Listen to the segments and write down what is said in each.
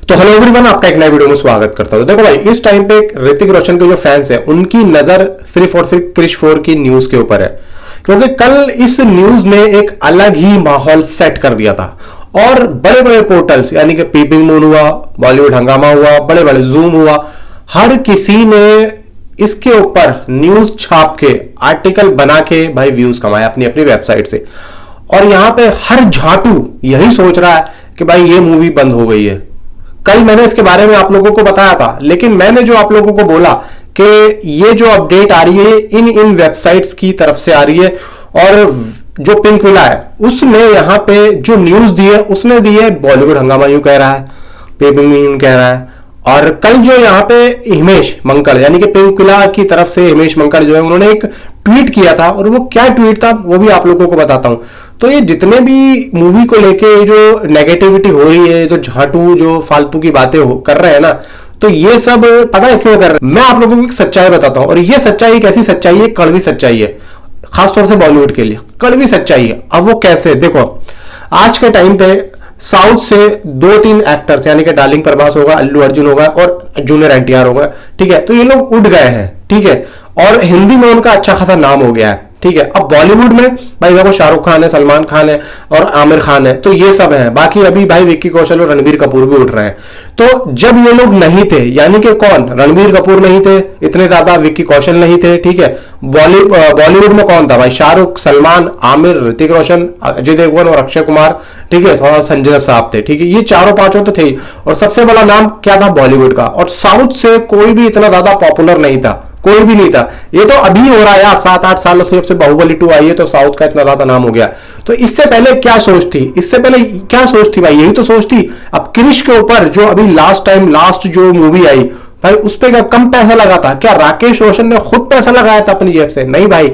तो hello everyone, आपका एक नए वीडियो में स्वागत करता हूं। देखो भाई, इस टाइम पे ऋतिक रोशन के जो फैंस हैं उनकी नजर सिर्फ और सिर्फ क्रिश 4 की न्यूज के ऊपर है, क्योंकि कल इस न्यूज ने एक अलग ही माहौल सेट कर दिया था और बड़े बड़े पोर्टल्स यानी कि पीपिंग मून हुआ, बॉलीवुड हंगामा हुआ, बड़े बड़े जूम हुआ, हर किसी ने इसके ऊपर न्यूज छाप के आर्टिकल बना के भाई व्यूज कमाए अपनी अपनी वेबसाइट से। और यहां पे हर झाटू यही सोच रहा है कि भाई ये मूवी बंद हो गई है। कल मैंने इसके बारे में आप लोगों को बताया था, लेकिन मैंने जो आप लोगों को बोला कि ये जो अपडेट आ रही है इन वेबसाइट्स की तरफ से आ रही है, और जो पिंक विला है उसने यहां पे जो न्यूज दी है उसने दी है बॉलीवुड हंगामा यूं कह रहा है, पेपिंग यूं कह रहा है। और कल जो यहाँ पे हिमेश मंकड़ यानी कि पिंक विला की तरफ से हिमेश मंकड़ जो है उन्होंने एक ट्वीट किया था, और वो क्या ट्वीट था वो भी आप लोगों को बताता हूं। तो ये जितने भी मूवी को लेके जो नेगेटिविटी हो रही है, जो झाटू जो फालतू की बातें कर रहे हैं ना, तो ये सब पता है क्यों कर रहे हैं। मैं आप लोगों को एक सच्चाई बताता हूं, और ये सच्चाई एक ऐसी सच्चाई है, कड़वी सच्चाई है, खासतौर से बॉलीवुड के लिए कड़वी सच्चाई है। अब वो कैसे, देखो आज के टाइम पे साउथ से 2-3 एक्टर्स यानी कि डार्लिंग प्रभास होगा, अल्लू अर्जुन होगा और जूनियर एनटीआर होगा, ठीक है, तो ये लोग उठ गए हैं, ठीक है, और हिंदी में उनका अच्छा खासा नाम हो गया है, ठीक है। अब बॉलीवुड में भाई देखो शाहरुख खान है, सलमान खान है और आमिर खान है, तो ये सब है। बाकी अभी भाई विक्की कौशल और रणबीर कपूर भी उठ रहे हैं। तो जब ये लोग नहीं थे, यानी कि कौन, रणबीर कपूर नहीं थे इतने ज्यादा, विक्की कौशल नहीं थे, ठीक है, बॉलीवुड में कौन था भाई, शाहरुख, सलमान, आमिर, ऋतिक रोशन, अजय देवगन और अक्षय कुमार, ठीक है, थोड़ा संजय साहब थे, ठीक है, ये चारों पांचों तो थे ही। और सबसे बड़ा नाम क्या था बॉलीवुड का, और साउथ से कोई भी इतना ज्यादा पॉपुलर नहीं था, कोई भी नहीं था। ये तो अभी हो रहा है यार, 7-8 सालों से जब से बाहुबली 2 आई है तो साउथ का इतना ज्यादा नाम हो गया। तो इससे पहले क्या सोच थी, इससे पहले क्या सोच थी भाई, यही तो सोच थी। अब क्रिश के ऊपर जो अभी लास्ट जो मूवी आई भाई, उस पर कम पैसा लगा था क्या? राकेश रोशन ने खुद पैसा लगाया था अपनी जेब से? नहीं भाई,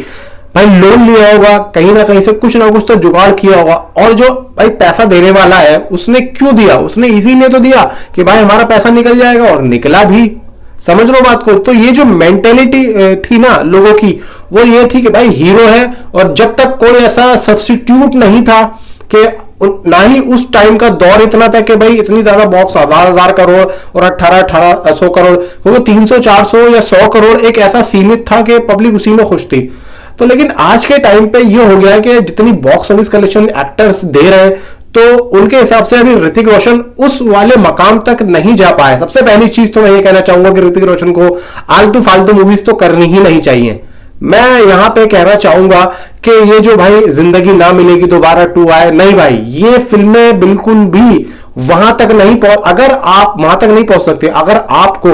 लोन लिया होगा कहीं ना कहीं से, कुछ ना कुछ तो जुगाड़ किया होगा। और जो भाई पैसा देने वाला है उसने क्यों दिया? उसने इसीलिए तो दिया कि भाई हमारा पैसा निकल जाएगा, और निकला भी। समझ लो बात को। तो ये जो मेंटेलिटी थी ना लोगों की, वो ये थी कि भाई हीरो है, और जब तक कोई ऐसा सब्स्टिट्यूट नहीं था कि ना ही उस टाइम का दौर इतना था कि भाई इतनी ज्यादा बॉक्स 1000 करोड़ और 1800 करोड़, क्योंकि 300 400 या 100 करोड़ एक ऐसा सीमित था कि पब्लिक उसी में खुश थी। तो लेकिन आज के टाइम पे ये हो गया है कि जितनी box office collection actors they रहे हैं, तो उनके हिसाब से अभी ऋतिक रोशन उस वाले मकाम तक नहीं जा पाए। सबसे पहली चीज तो मैं ये कहना चाहूंगा कि ऋतिक रोशन को आलतू फालतू मूवीज तो करनी ही नहीं चाहिए। मैं यहां पे कहना चाहूंगा कि ये जो भाई जिंदगी ना मिलेगी दोबारा 2 आए, नहीं भाई, ये फिल्में बिल्कुल भी वहां तक नहीं अगर आप वहां तक नहीं पहुंच सकते, अगर आपको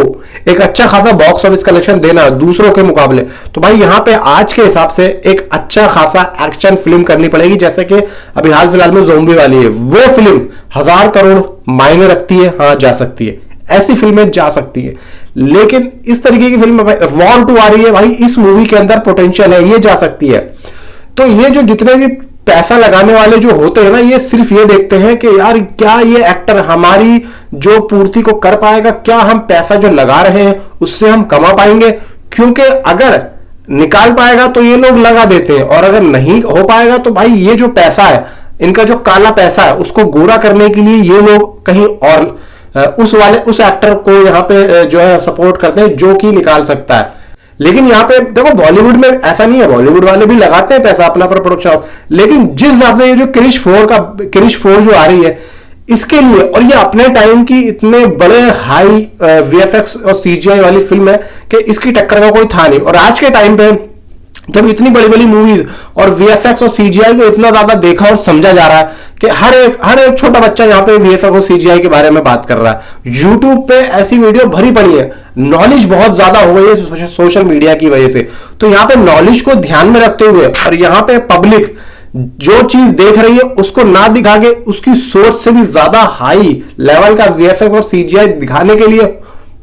एक अच्छा खासा बॉक्स ऑफिस कलेक्शन देना है दूसरों के मुकाबले, तो भाई यहां पे आज के हिसाब से एक अच्छा खासा एक्शन फिल्म करनी पड़ेगी। जैसे कि अभी हाल फिलहाल में ज़ोंबी वाली है, वो फिल्म 1000 करोड़ मायने रखती है, हाँ जा सकती है, ऐसी फिल्में जा सकती है। लेकिन इस तरीके की फिल्म वॉर 2 आ रही है भाई, इस मूवी के अंदर पोटेंशियल है, ये जा सकती है। तो ये जो जितने भी पैसा लगाने वाले जो होते हैं ना, ये सिर्फ ये देखते हैं कि यार क्या ये एक्टर हमारी जो पूर्ति को कर पाएगा, क्या हम पैसा जो लगा रहे हैं उससे हम कमा पाएंगे। क्योंकि अगर निकाल पाएगा तो ये लोग लगा देते हैं, और अगर नहीं हो पाएगा तो भाई ये जो पैसा है, इनका जो काला पैसा है, उसको गोरा करने के लिए ये लोग कहीं और उस एक्टर को यहां पे जो है सपोर्ट करते हैं जो कि निकाल सकता है। लेकिन यहां पे देखो बॉलीवुड में ऐसा नहीं है, बॉलीवुड वाले भी लगाते हैं पैसा अपना पर प्रोडक्शन, लेकिन जिस हिसाब से ये जो क्रिश 4 जो आ रही है इसके लिए, और ये अपने टाइम की इतने बड़े हाई वीएफएक्स और सीजीआई वाली फिल्म है कि इसकी टक्कर का कोई था नहीं। और आज के टाइम पे जब इतनी बड़ी बड़ी मूवीज और वीएफएक्स और सीजीआई को इतना ज्यादा देखा और समझा जा रहा है कि हर एक छोटा बच्चा यहाँ पे वीएफएक्स और सीजीआई के बारे में बात कर रहा है। यूट्यूब पे ऐसी वीडियो भरी पड़ी है, नॉलेज बहुत ज्यादा हो गई है सोशल मीडिया की वजह से। तो यहाँ पे नॉलेज को ध्यान में रखते हुए, और यहाँ पे पब्लिक जो चीज देख रही है उसको ना दिखा के उसकी सोर्स से भी ज्यादा हाई लेवल का वीएफएक्स और सीजीआई दिखाने के लिए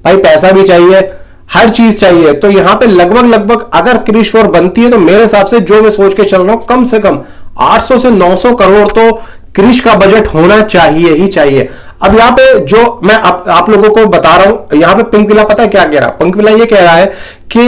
भाई पैसा भी चाहिए, हर चीज चाहिए। तो यहां पे लगभग अगर क्रिश 4 बनती है तो मेरे हिसाब से जो मैं सोच के चल रहा हूं, कम से कम 800 से 900 करोड़ तो क्रिश का बजट होना चाहिए ही चाहिए। अब यहाँ पे जो मैं आप लोगों को बता रहा हूं, यहाँ पे पिंक विला पता है क्या कह रहा है? पिंक विला ये कह रहा है कि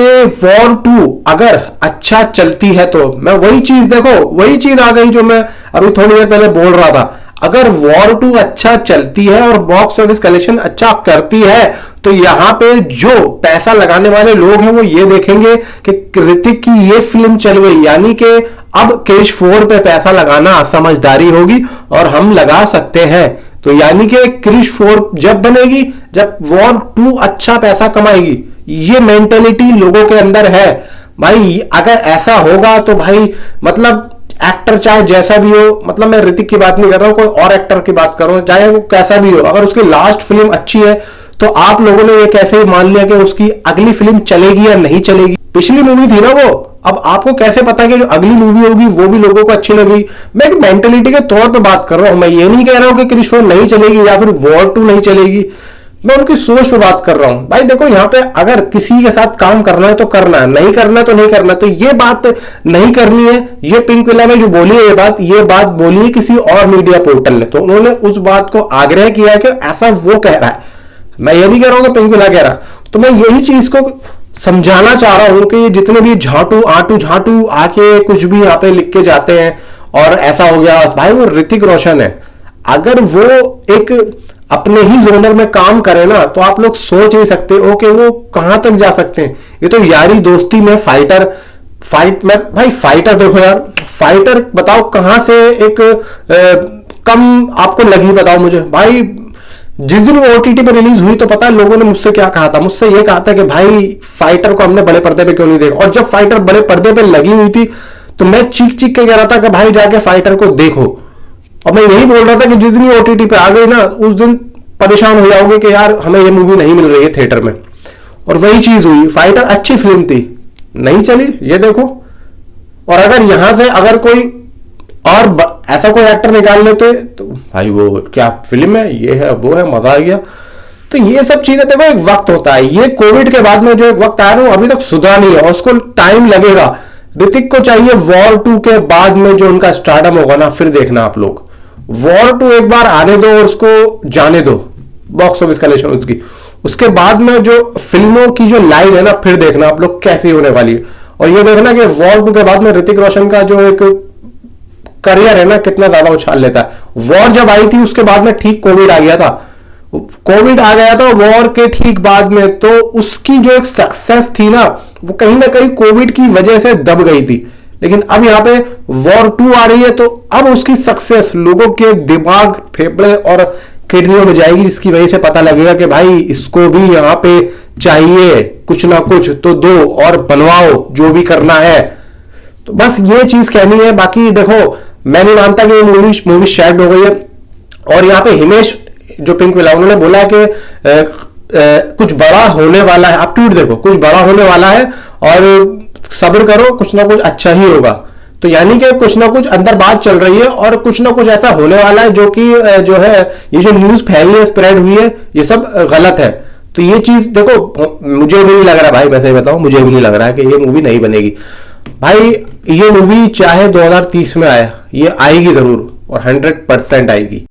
वॉर 2 अगर अच्छा चलती है तो मैं वही चीज, देखो वही चीज आ गई जो मैं अभी थोड़ी देर पहले बोल रहा था। अगर वॉर 2 अच्छा चलती है और बॉक्स ऑफिस कलेक्शन अच्छा करती है तो यहां पे जो पैसा लगाने वाले लोग हैं वो ये देखेंगे कि ऋतिक की ये फिल्म चल गई, यानी कि अब क्रिश 4 पे पैसा लगाना समझदारी होगी और हम लगा सकते हैं। तो यानी कि क्रिश 4 जब बनेगी जब वॉर 2 अच्छा पैसा कमाएगी, ये मेंटेलिटी लोगों के अंदर है भाई। अगर ऐसा होगा तो भाई मतलब एक्टर चाहे जैसा भी हो, मतलब मैं ऋतिक की बात नहीं कर रहा हूं, कोई और एक्टर की बात कर रहा हूं, चाहे वो कैसा भी हो, अगर उसकी लास्ट फिल्म अच्छी है तो आप लोगों ने ये कैसे मान लिया कि उसकी अगली फिल्म चलेगी या नहीं चलेगी? पिछली मूवी थी ना वो, अब आपको कैसे पता है कि जो अगली मूवी होगी वो भी लोगों को अच्छी लगेगी? मैं एक मेंटेलिटी के तौर पे बात कर रहा हूं, मैं ये नहीं कह रहा हूं कि क्रिश 4 नहीं चलेगी या फिर वॉर 2 नहीं चलेगी, मैं उनकी सोच पे बात कर रहा हूं। भाई देखो यहाँ पे अगर किसी के साथ काम करना है तो करना है, नहीं करना है तो नहीं करना। तो ये बात नहीं करनी है, ये पिंक विला में जो बोली है ये बात बोली है किसी और मीडिया पोर्टल ने, तो उन्होंने उस बात को आग्रह किया है कि ऐसा वो कह रहा है, मैं ये नहीं कह रहा हूं कि पिंक विला कह रहा। तो मैं यही चीज को समझाना चाह रहा हूं कि जितने भी झाटू आके कुछ भी यहाँ पे लिख के जाते हैं और ऐसा हो गया, भाई वो ऋतिक रोशन है। अगर वो एक अपने ही जोनर में काम करे ना तो आप लोग सोच नहीं सकते हो कि वो कहां तक जा सकते हैं। ये तो यारी दोस्ती में फाइट में भाई, फाइटर देखो यार, फाइटर बताओ कहां से एक कम आपको लगी, बताओ मुझे भाई। जिस दिन वो ओटीटी पर रिलीज हुई तो पता है लोगों ने मुझसे क्या कहा था? मुझसे ये कहा था कि भाई फाइटर को हमने बड़े पर्दे पे क्यों नहीं देखा। और जब फाइटर बड़े पर्दे पे लगी हुई थी तो मैं चीख चीख के कह रहा था कि भाई जाके फाइटर को देखो। और मैं यही बोल रहा था कि जिस दिन ये ओटीटी पे आ गई ना उस दिन परेशान हो जाओगे कि यार हमें ये मूवी नहीं मिल रही है थिएटर में। और वही चीज हुई, फाइटर अच्छी फिल्म थी, नहीं चली, ये देखो। और अगर यहां से अगर कोई और ऐसा कोई एक्टर निकाल लेते तो भाई वो क्या फिल्म है, ये है वो है, मजा आ गया। तो ये सब चीजें देखो एक वक्त होता है, ये कोविड के बाद में जो एक वक्त आया ना वो अभी तक सुधरा नहीं है और उसको टाइम लगेगा। ऋतिक को चाहिए वॉर 2 के बाद में जो उनका स्टारडम होगा ना, फिर देखना आप लोग। वॉर 2 एक बार आने दो और उसको जाने दो बॉक्स ऑफिस कलेक्शन उसकी, उसके बाद में जो फिल्मों की जो लाइन है ना फिर देखना आप लोग कैसी होने वाली है। और ये देखना कि वॉर 2 के बाद में ऋतिक रोशन का जो एक करियर है ना कितना ज्यादा उछाल लेता है। वॉर जब आई थी उसके बाद में ठीक कोविड आ गया था, कोविड आ गया था वॉर के ठीक बाद में, तो उसकी जो एक सक्सेस थी ना वो कहीं ना कहीं कोविड की वजह से दब गई थी। लेकिन अब यहां पे वॉर 2 आ रही है तो अब उसकी सक्सेस लोगों के दिमाग, फेफड़े और किडनियों में जाएगी, जिसकी वजह से पता लगेगा कि भाई इसको भी यहां पे चाहिए कुछ ना कुछ तो दो और बनवाओ जो भी करना है। तो बस ये चीज कहनी है। बाकी देखो मैं नहीं मानता कि मूवी शेड हो गई है। और यहाँ पे हिमेश जो पिंक विला उन्होंने बोला कि कुछ बड़ा होने वाला है, आप ट्वीट देखो, कुछ बड़ा होने वाला है और सब्र करो कुछ ना कुछ अच्छा ही होगा। तो यानी कि कुछ ना कुछ अंदर बात चल रही है और कुछ ना कुछ ऐसा होने वाला है जो कि जो है ये जो न्यूज फैली है, स्प्रेड हुई है, ये सब गलत है। तो ये चीज देखो मुझे भी नहीं लग रहा भाई, मैं सही बताऊं मुझे भी नहीं लग रहा है कि ये मूवी नहीं बनेगी भाई। ये मूवी चाहे 2030 में आए, ये आएगी जरूर और 100% आएगी।